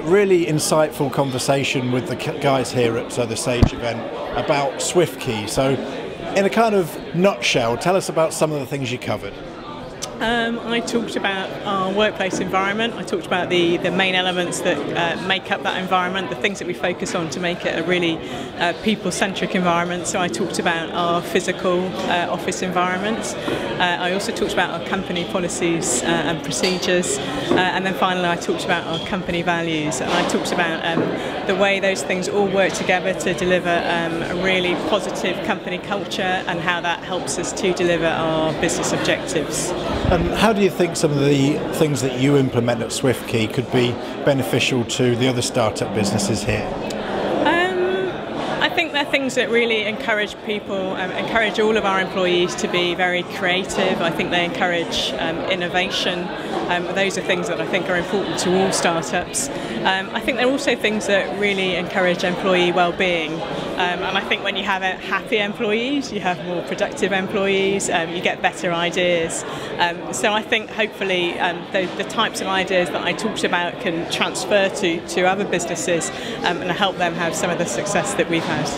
really insightful conversation with the guys here at the Sage event about Swiftkey. So, in a kind of nutshell, tell us about some of the things you covered. I talked about our workplace environment. I talked about the main elements that make up that environment, the things that we focus on to make it a really people-centric environment. So I talked about our physical office environment. I also talked about our company policies and procedures. And then finally I talked about our company values. And I talked about the way those things all work together to deliver a really positive company culture and how that helps us to deliver our business objectives. And how do you think some of the things that you implement at Swiftkey could be beneficial to the other startup businesses here? I think they're things that really encourage people, encourage all of our employees to be very creative. I think they encourage innovation. Those are things that I think are important to all startups. I think they're also things that really encourage employee well-being. And I think when you have happy employees, you have more productive employees, you get better ideas. So I think hopefully the types of ideas that I talked about can transfer to other businesses and help them have some of the success that we've had.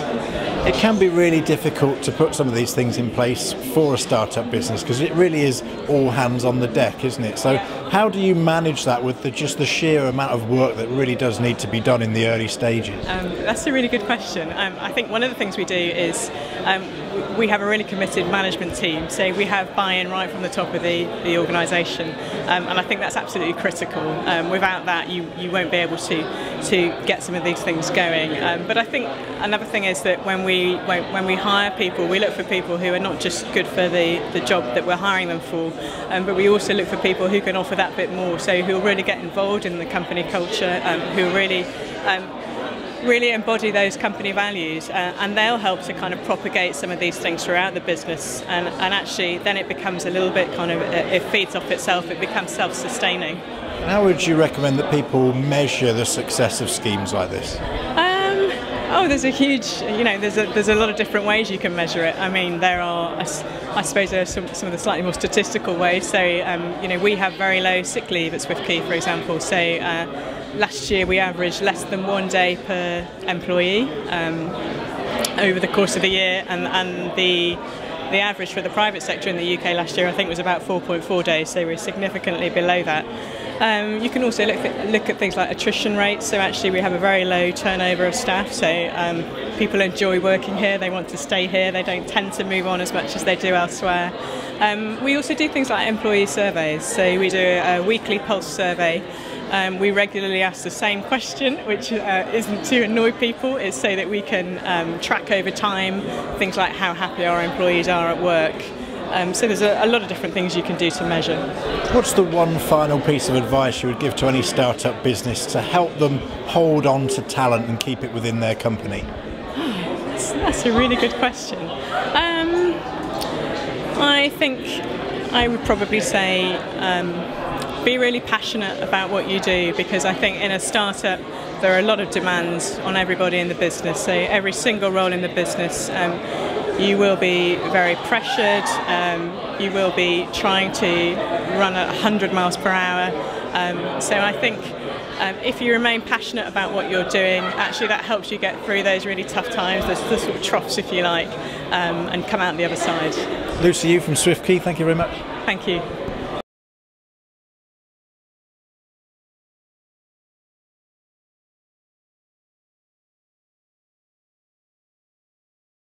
It can be really difficult to put some of these things in place for a startup business because it really is all hands on the deck, isn't it? So how do you manage that with just the sheer amount of work that really does need to be done in the early stages? That's a really good question. I think one of the things we do is we have a really committed management team, so we have buy-in right from the top of the organisation, and I think that's absolutely critical. Without that you won't be able to get some of these things going. But I think another thing is that when we hire people, we look for people who are not just good for the job that we're hiring them for, but we also look for people who can offer that bit more, so who will really get involved in the company culture, who really embody those company values, and they'll help to kind of propagate some of these things throughout the business, and actually then it becomes a little bit kind of, it feeds off itself, it becomes self-sustaining. How would you recommend that people measure the success of schemes like this? Oh, there's a huge, there's a lot of different ways you can measure it. I mean, there are, I suppose there are some of the slightly more statistical ways. So, we have very low sick leave at Swiftkey, for example. So, last year we averaged less than 1 day per employee over the course of the year, and the average for the private sector in the UK last year, I think, was about 4.4 days. So we're significantly below that. You can also look at things like attrition rates. So actually we have a very low turnover of staff. So people enjoy working here, they want to stay here, they don't tend to move on as much as they do elsewhere. We also do things like employee surveys. So we do a weekly pulse survey. We regularly ask the same question, which isn't to annoy people, it's so that we can track over time things like how happy our employees are at work. So there's a lot of different things you can do to measure. What's the one final piece of advice you would give to any startup business to help them hold on to talent and keep it within their company? That's a really good question. I think I would probably say be really passionate about what you do, because I think in a startup there are a lot of demands on everybody in the business. So every single role in the business, you will be very pressured, you will be trying to run at 100 miles per hour. So I think if you remain passionate about what you're doing, actually that helps you get through those really tough times, the sort of troughs if you like, and come out the other side. Lucy, you from Swiftkey, thank you very much. Thank you.